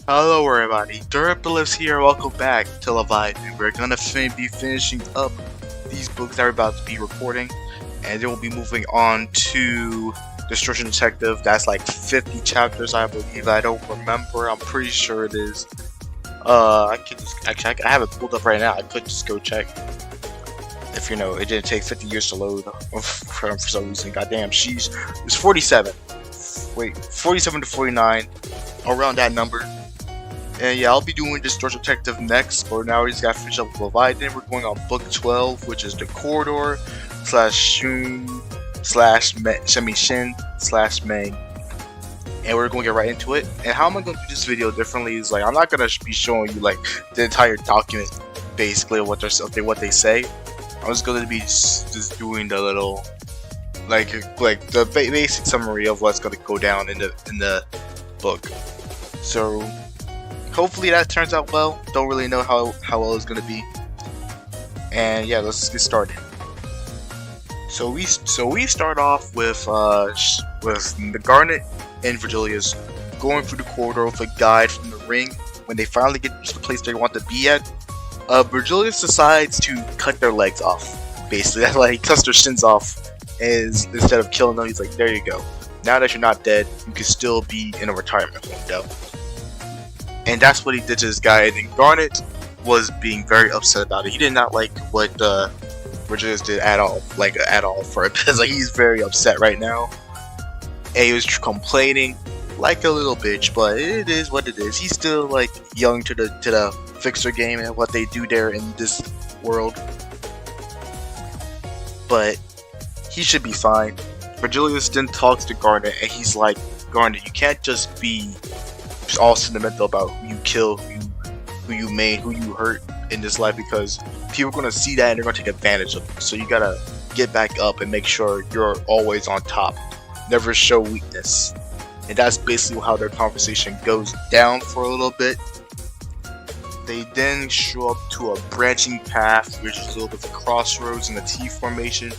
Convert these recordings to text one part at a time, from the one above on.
Hello everybody, Derpalypse here, welcome back to Leviathan. We're gonna be finishing up these books that we're about to be recording, and then we'll be moving on to Destruction Detective. That's like 50 chapters, I believe. I don't remember, I'm pretty sure it is. I could just, actually, I have it pulled up right now, I could just go check. If you know, it didn't take 50 years to load for some reason. Goddamn, it's 47. Wait, 47 to 49, around that number. And yeah, I'll be doing Destruction Detective next, but now we just gotta finish up with Leviathan. We're going on book 12, which is the Corridor / Shin / Mang. And we're going to get right into it. And how am I going to do this video differently is, like, I'm not going to be showing you, like, the entire document, basically, of what they say. I'm just going to be just doing the little, like the basic summary of what's going to go down in the book. So hopefully that turns out well. Don't really know how well it's gonna be. And yeah, let's get started. So we start off with the Garnet and Vergilius going through the corridor with a guide from the ring. When they finally get to the place they want to be at, Vergilius decides to cut their legs off. Basically, that's like he cuts their shins off. Instead of killing them, he's like, there you go. Now that you're not dead, you can still be in a retirement home, though. And that's what he did to this guy, and then Garnet was being very upset about it. He did not like what Vergilius did at all, for it, because like, he's very upset right now. And he was complaining like a little bitch, but it is what it is. He's still like young to the fixer game and what they do there in this world. But he should be fine. Vergilius then talks to Garnet, and he's like, Garnet, you can't just be all sentimental about who you kill, who you made, who you hurt in this life, because people are gonna see that and they're gonna take advantage of it. So you gotta get back up and make sure you're always on top. Never show weakness. And that's basically how their conversation goes down for a little bit. They then show up to a branching path, which is a little bit of a crossroads in a T formation.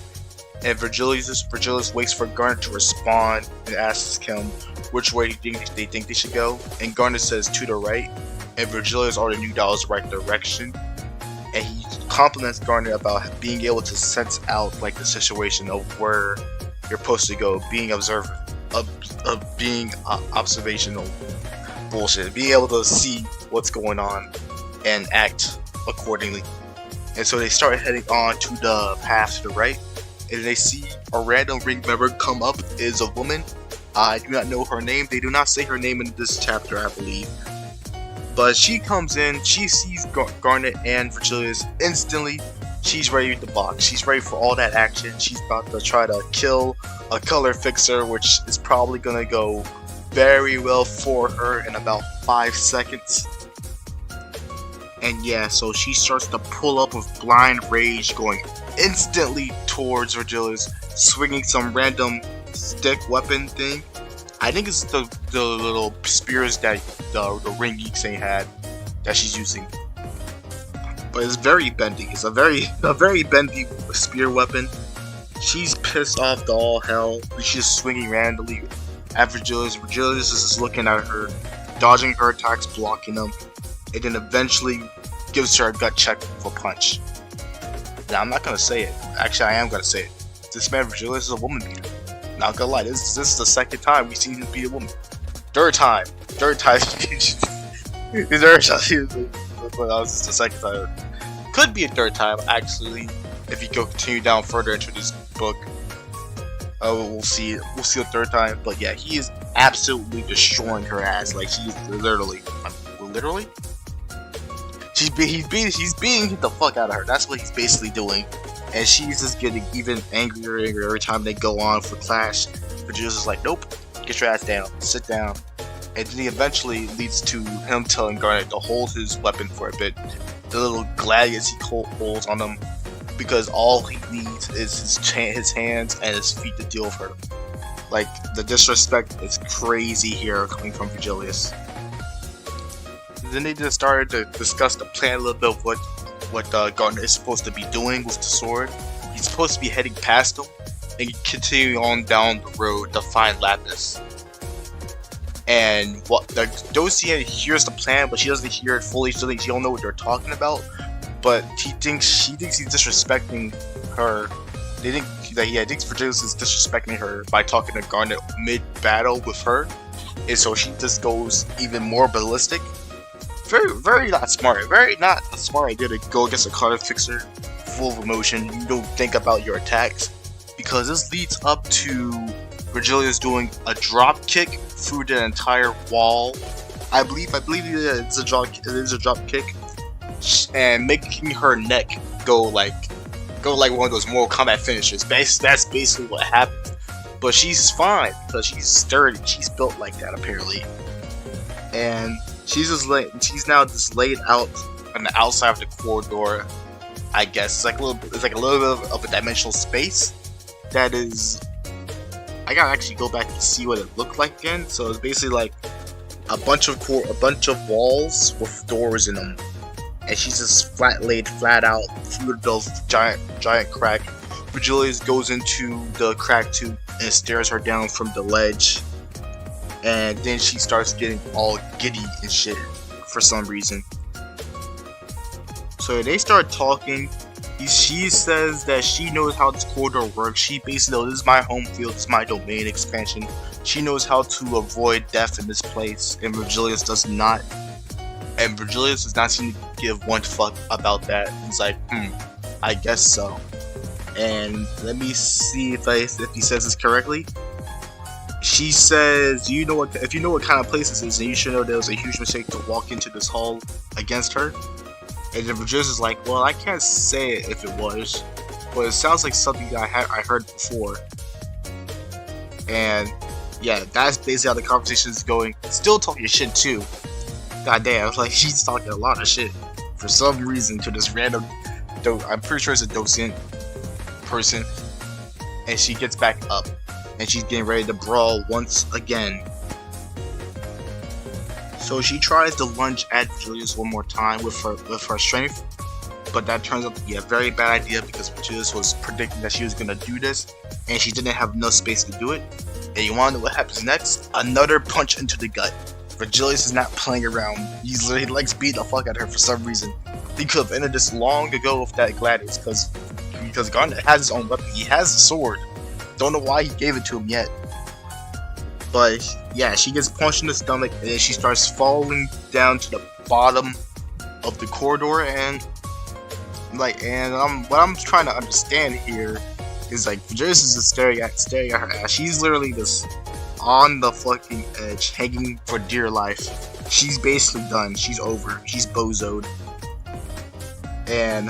And Vergilius waits for Garnet to respond and asks him which way they think they should go. And Garnet says to the right, and Vergilius already knew that was the right direction. And he compliments Garnet about being able to sense out like the situation of where you're supposed to go, being observant, being observational bullshit, being able to see what's going on and act accordingly. And so they start heading on to the path to the right. And they see a random ring member come up. Is a woman. I do not know her name. They do not say her name in this chapter, I believe. But she comes in. She sees Garnet and Vergilius instantly. She's ready to box. She's ready for all that action. She's about to try to kill a color fixer, which is probably gonna go very well for her in about 5 seconds. And yeah, so she starts to pull up with blind rage, going instantly towards Vergilius, swinging some random stick weapon thing. I think it's the little spears that the ring geeks had that she's using. But it's very bendy. It's a very bendy spear weapon. She's pissed off to all hell. She's swinging randomly at Vergilius. Vergilius is just looking at her, dodging her attacks, blocking them, and then eventually gives her a gut check for punch. Now, I'm not gonna say it. Actually, I am gonna say it. This man Vergilius is a woman beater. Not gonna lie, this is the second time we've seen him beat a woman. Third time. This is the second time. Could be a third time, actually, if you continue down further into this book. We'll see a third time. But yeah, he is absolutely destroying her ass. Like, he's literally. He's beating the fuck out of her. That's what he's basically doing. And she's just getting even angrier and angrier every time they go on for clash. Vergilius is like, nope, get your ass down, sit down. And then he eventually leads to him telling Garnet to hold his weapon for a bit. The little gladius he holds on him, because all he needs is his hands and his feet to deal with her. Like, the disrespect is crazy here coming from Vergilius. Then they just started to discuss the plan a little bit of what Garnet is supposed to be doing with the sword. He's supposed to be heading past him and continue on down the road to find Lapis. and what the docent hears the plan, but she doesn't hear it fully. She don't know what they're talking about. But she thinks he's disrespecting her. They think that he thinks Vergilius is disrespecting her by talking to Garnet mid-battle with her, and so she just goes even more ballistic. Very not smart. Very not a smart idea to go against a card fixer full of emotion. You don't think about your attacks, because this leads up to Vergilius doing a drop kick through the entire wall. I believe it's a drop kick, and making her neck go like one of those Mortal Kombat finishes. That's basically what happened. But she's fine because she's sturdy. She's built like that apparently, and she's now just laid out on the outside of the corridor. I guess it's like a little bit of a dimensional space that is. I gotta actually go back and see what it looked like again. So it's basically like a bunch of walls with doors in them, and she's just laid flat out through those giant crack. Vergilius goes into the crack too and stares her down from the ledge, and then she starts getting all giddy and shit for some reason. So they start talking. She says that she knows how this corridor works. She basically knows this is my home field, this is my domain expansion. She knows how to avoid death in this place, and Vergilius does not. And Vergilius does not seem to give one fuck about that. He's like, I guess so. And let me see if he says this correctly. She says, if you know what kind of place this is, then you should know there was a huge mistake to walk into this hall against her. And then Vergilius is like, well, I can't say it if it was, but it sounds like something that I heard before. And yeah, that's basically how the conversation is going. Still talking shit too. God damn, I was like, she's talking a lot of shit for some reason to this random. I'm pretty sure it's a docent person. And she gets back up, and she's getting ready to brawl once again. So she tries to lunge at Vergilius one more time with her strength, but that turns out to be a very bad idea because Vergilius was predicting that she was going to do this, and she didn't have enough space to do it. And you want to know what happens next? Another punch into the gut. Vergilius is not playing around. He likes beating the fuck out of her for some reason. He could have ended this long ago with that Gladius, because Garnet has his own weapon. He has a sword. Don't know why he gave it to him yet. But yeah, she gets punched in the stomach, and then she starts falling down to the bottom of the corridor. And what I'm trying to understand here is like Vergilius is just staring at her ass. She's literally just on the fucking edge, hanging for dear life. She's basically done. She's over. She's bozoed. And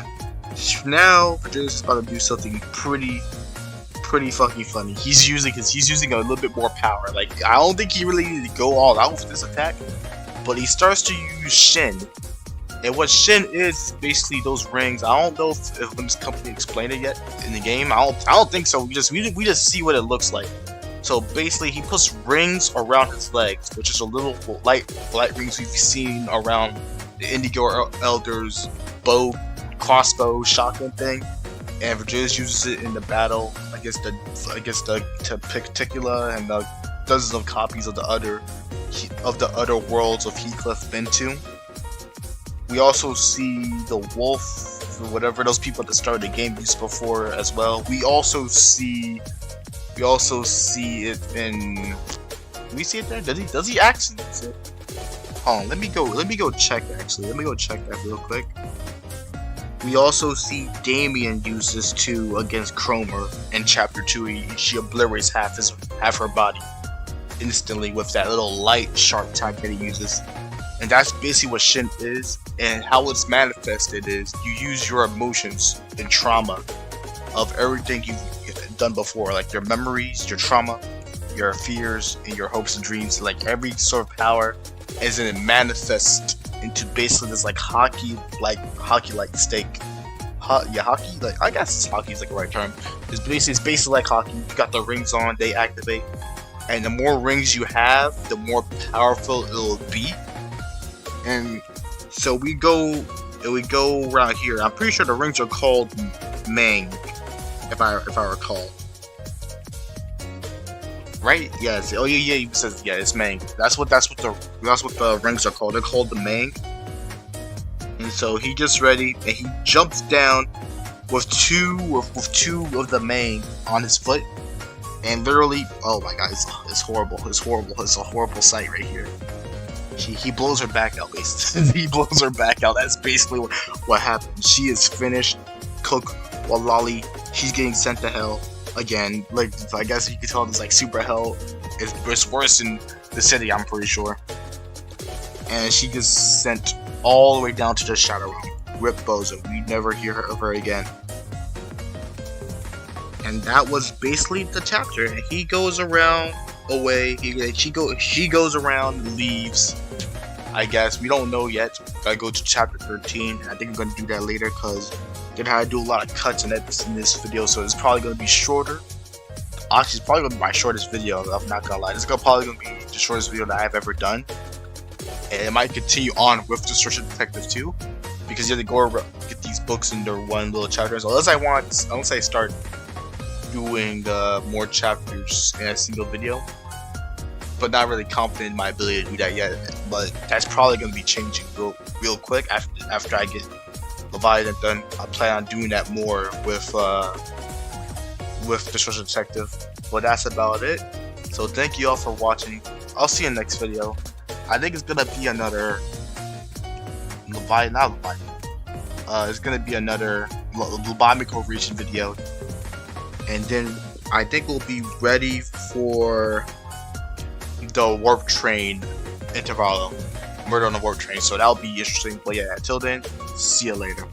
now Vergilius is about to do something pretty fucking funny. He's using a little bit more power. Like, I don't think he really needed to go all out with this attack, but he starts to use Shin. And what Shin is basically those rings. I don't know if this company explained it yet in the game. I don't think so. We just see what it looks like. So basically, he puts rings around his legs, which is a little light rings we've seen around the Indigo Elder's bow, crossbow, shotgun thing. And Vergilius uses it in the battle against the Particula and the dozens of copies of the other worlds of Heathcliff Bentu. We also see the wolf, or whatever those people at the start of the game used before as well. We also see it in. Do we see it there? Does he actually use it? Hold on, let me go check actually. Let me go check that real quick. We also see Damien use this too against Cromer in Chapter 2. She obliterates half her body instantly with that little light sharp attack that he uses. And that's basically what Shin is, and how it's manifested is you use your emotions and trauma of everything you've done before, like your memories, your trauma, your fears, and your hopes and dreams. Like every sort of power, as it manifests into basically this like hockey-like stake. Hockey? Like, I guess hockey is like the right term. It's basically like hockey. You got the rings on, they activate, and the more rings you have, the more powerful it'll be. And so we go around here. I'm pretty sure the rings are called Mang, if I recall. right? Yes. Oh yeah, yeah. He says yeah. It's Mang. That's what the rings are called. They're called the Mang. And so he gets ready and he jumps down with two of the Mang on his foot, and literally, oh my god, it's horrible. It's horrible. It's a horrible sight right here. He blows her back out, basically. He blows her back out. That's basically what happened. She is finished, cooked, while Lolly, she's getting sent to hell again. Like, I guess you could tell this like super hell is worse than the city, I'm pretty sure. And she gets sent all the way down to the Shadow Realm. Rip Bozo. We never hear her ever again. And that was basically the chapter. And he goes around away. She goes around and leaves. I guess we don't know yet. Gotta go to chapter 13. I think I'm gonna do that later because they had to do a lot of cuts and edits in this video, so it's probably gonna be shorter. Actually, it's probably gonna be my shortest video. I'm not gonna lie. This is probably gonna be the shortest video that I've ever done, and it might continue on with Destruction Detective 2 because you have to go get these books into one little chapter. So unless I start doing more chapters in a single video, but not really confident in my ability to do that yet. But that's probably going to be changing real quick after I get Leviathan done. I plan on doing that more with Destruction Detective. But that's about it. So thank you all for watching. I'll see you in the next video. I think it's gonna be another Leviathan, not Leviathan. It's gonna be another Leviathan Corporation video, and then I think we'll be ready for the warp train interval, Murder on the Warp Train. So that'll be interesting. But yeah, until then, see you later.